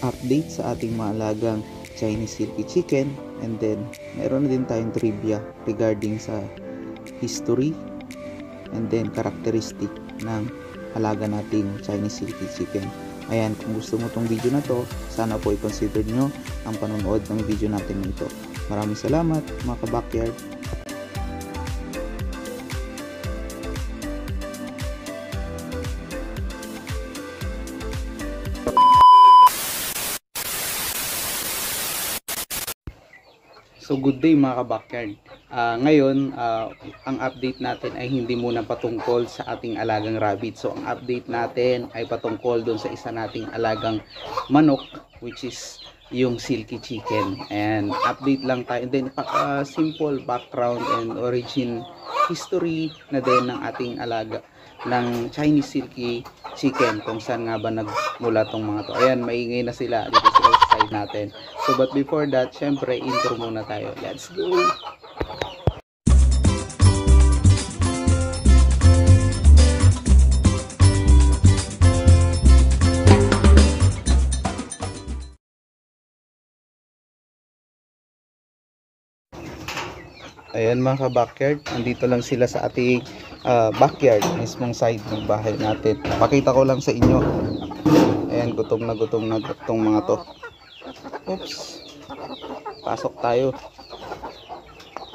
update sa ating maalagang Chinese Silky Chicken, and then meron na din tayong trivia regarding sa history and then characteristic ng alaga nating Chinese Silky Chicken. Ayan, kung gusto mo tong video na to, sana po i-consider nyo ang panonood ng video natin na ito. Maraming salamat mga ka-backyard. So good day mga ka-backyard. Ngayon, ang update natin ay hindi muna patungkol sa ating alagang rabbit. So ang update natin ay patungkol doon sa isa nating alagang manok, which is yung Silky Chicken. And update lang tayo. And then simple background and origin history na din ng ating alaga ng Chinese Silky Chicken, kung saan nga ba nagmula tong mga to. Ayan, maingay na sila dito sa side natin. So but before that, syempre intro muna tayo. Let's go! Ayan mga ka-backyard, nandito lang sila sa ating backyard, mismong side ng bahay natin. Pakita ko lang sa inyo. Ayan, gutom na itong mga to. Oops, pasok tayo.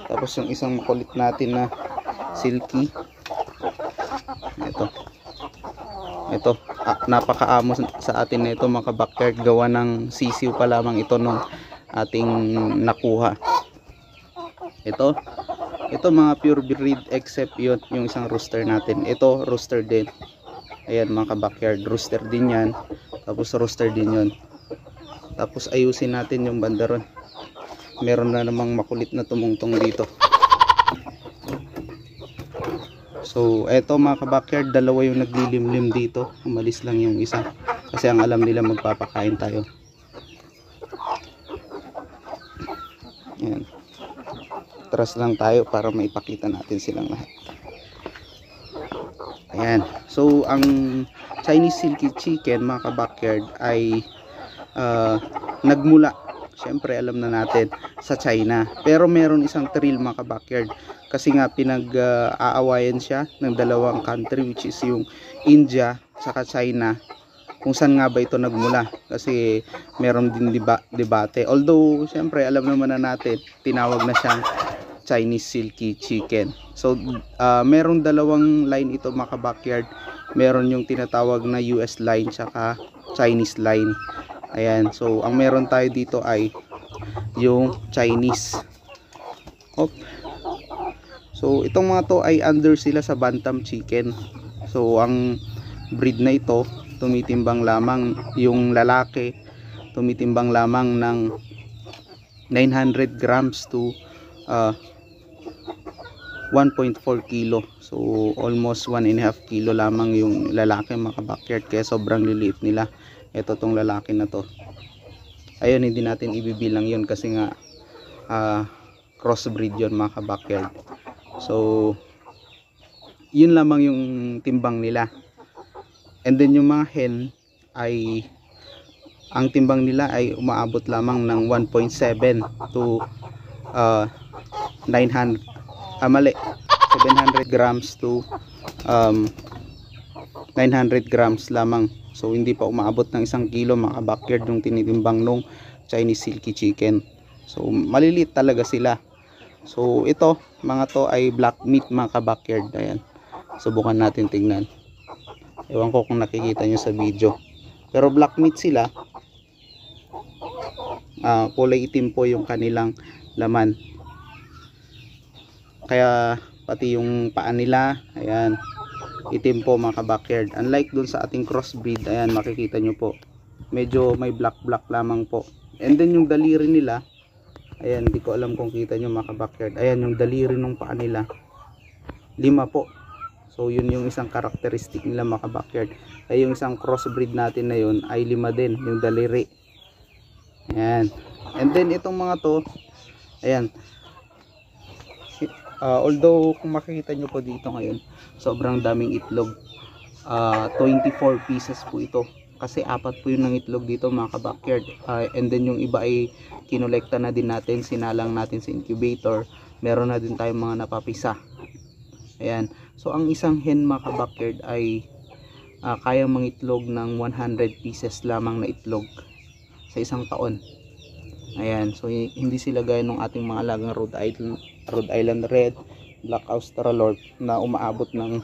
Tapos yung isang makulit natin na silky, ito napakaamo sa atin na ito mga ka-backyard. Gawa ng sisiw pa lamang ito nung ating nakuha. Ito mga pure breed, except yung isang rooster natin. Ito rooster din. Ayan mga ka-backyard, rooster din yan. Tapos rooster din yun. Tapos ayusin natin yung bandaron. Meron na namang makulit na tumungtong dito. So eto mga ka-backyard, dalawa yung naglilimlim dito. Umalis lang yung isa kasi ang alam nila magpapakain tayo. Ayan, atras lang tayo para maipakita natin silang lahat. Ayan, so ang Chinese Silky Chicken mga ka-backyard ay nagmula, syempre alam na natin, sa China. Pero meron isang thrill mga ka-backyard, kasi nga pinag-aawayan siya ng dalawang country, which is yung India saka China, kung saan nga ba ito nagmula. Kasi meron din debate, although syempre alam naman na natin, tinawag na siyang Chinese Silky Chicken. So meron dalawang line ito mga ka-backyard. Meron yung tinatawag na US line saka Chinese line. Ayan, so ang meron tayo dito ay yung Chinese. So itong mga to ay under sila sa Bantam Chicken. So ang breed na ito, tumitimbang lamang, yung lalaki tumitimbang lamang ng 900 grams to 1.4 kilo. So almost 1.5 kilo lamang yung lalaki mga ka-backyard, kaya sobrang liliit nila. Ito tong lalaki na to. Ayun, hindi natin ibibilang yun kasi nga crossbreed yun mga ka-backyard. So yun lamang yung timbang nila. And then yung mga hen ay ang timbang nila ay umaabot lamang ng 1.7 to 700 grams to 900 grams lamang. So hindi pa umaabot ng 1 kilo mga ka-backyard yung tinitimbang nung Chinese Silky Chicken. So maliliit talaga sila. So ito mga to ay black meat mga ka-backyard. Ayan, subukan natin tingnan. Ewan ko kung nakikita nyo sa video, pero black meat sila. Kulay itim po yung kanilang laman, kaya pati yung paa nila, ayan, itim po mga ka-backyard. Unlike dun sa ating crossbreed, ayan, makikita nyo po medyo may black lamang po. And then yung daliri nila, ayan, di ko alam kung kita nyo mga ka-backyard, ayan yung daliri ng paa nila, 5 po. So yun yung isang karakteristik nila mga ka-backyard. Ay yung isang crossbreed natin na yun ay 5 din yung daliri. Ayan. And then itong mga to, ayan, although kung makikita nyo po dito ngayon, sobrang daming itlog. 24 pieces po ito kasi 4 po yung nangitlog dito mga ka-backyard. And then yung iba ay kinolekta na din natin, sinalang natin sa incubator. Meron na din tayong mga napapisa. Ayan. So ang isang hen mga ka-backyard ay kayang mangitlog ng 100 pieces lamang na itlog sa isang taon. Ayan. So hindi sila gaya ng ating mga alagang Rhode Island Red, Black Australorp na umaabot ng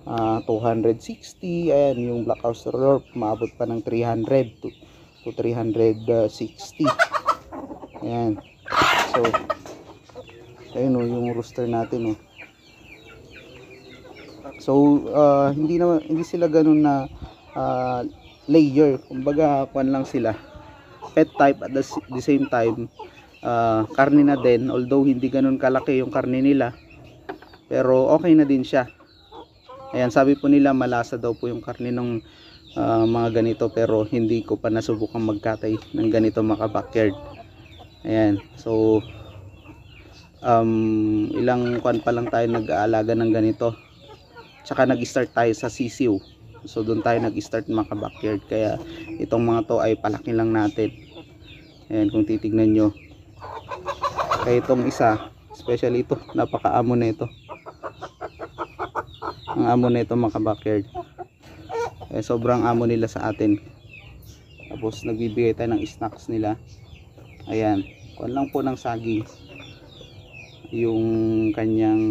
260. Ayan, yung Black Australorp umaabot pa ng 300 to 360. Ayan. So ayun yung rooster natin So hindi sila ganun na layer, kumbaga kwan lang sila, pet type at the same time karne na din, although hindi ganun kalaki yung karne nila, pero okay na din siya. Ayan, sabi po nila malasa daw po yung karne ng mga ganito, pero hindi ko pa nasubukan magkatay ng ganito mga backyard. Ayan, so ilang kwan pa lang tayo nag-aalaga ng ganito, tsaka nag-start tayo sa sisiw. So doon tayo nag-start mga backyard, kaya itong mga to ay palaki lang natin. Ayan, kung titignan nyo, kaya itong isa, especially ito, napaka-amo na ito. Ang amo na ito mga backyard, sobrang amo nila sa atin. Tapos nagbibigay tayo ng snacks nila. Ayan, kuwan lang po ng saging yung kanyang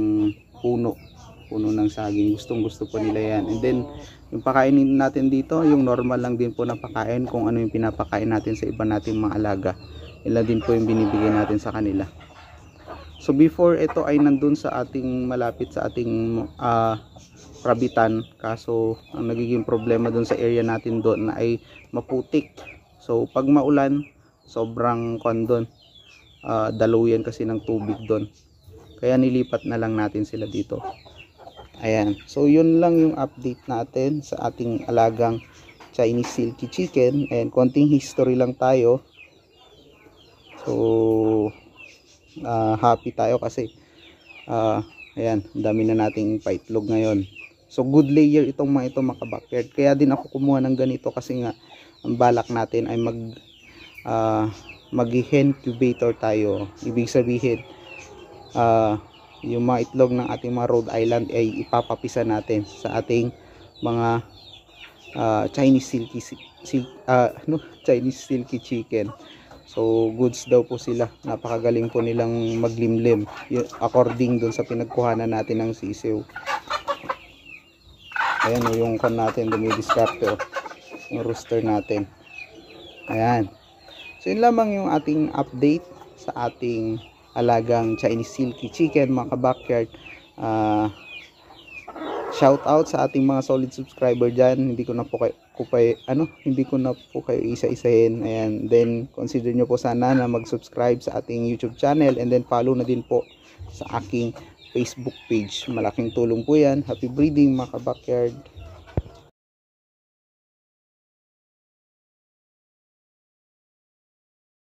puno ng saging. Gustong gusto po nila yan. And then yung pakainin natin dito, yung normal lang din po na pakain, kung ano yung pinapakain natin sa iba nating mga alaga, ila din po yung binibigay natin sa kanila. So before, ito ay nandun sa ating malapit sa ating rabitan, kaso ang nagiging problema dun sa area natin doon na ay maputik. So pag maulan, sobrang kondon, daluyan kasi ng tubig doon, kaya nilipat na lang natin sila dito. Ayan, so yun lang yung update natin sa ating alagang Chinese Silky Chicken. And konting history lang tayo. So happy tayo kasi ayan, dami na nating paitlog ngayon. So good layer itong mga ito mga backyard. Kaya din ako kumuha ng ganito kasi nga ang balak natin ay mag-hen incubator tayo. Ibig sabihin yung mga itlog ng ating mga Rhode Island ay ipapapisa natin sa ating mga Chinese Silky Chicken. So goods daw po sila, napakagaling po nilang maglimlim according dun sa pinagkuhanan natin ng sisiw. Ayan yung kan natin, dumidiskarte yung rooster natin. Ayan, so yun lamang yung ating update sa ating alagang Chinese Silky Chicken mga backyard. Shout out sa ating mga solid subscriber dyan. Hindi ko na po kayo isa-isahin. Ayan, then consider nyo po sana na mag-subscribe sa ating YouTube channel, and then follow na din po sa aking Facebook page. Malaking tulong po yan. Happy breeding mga backyard.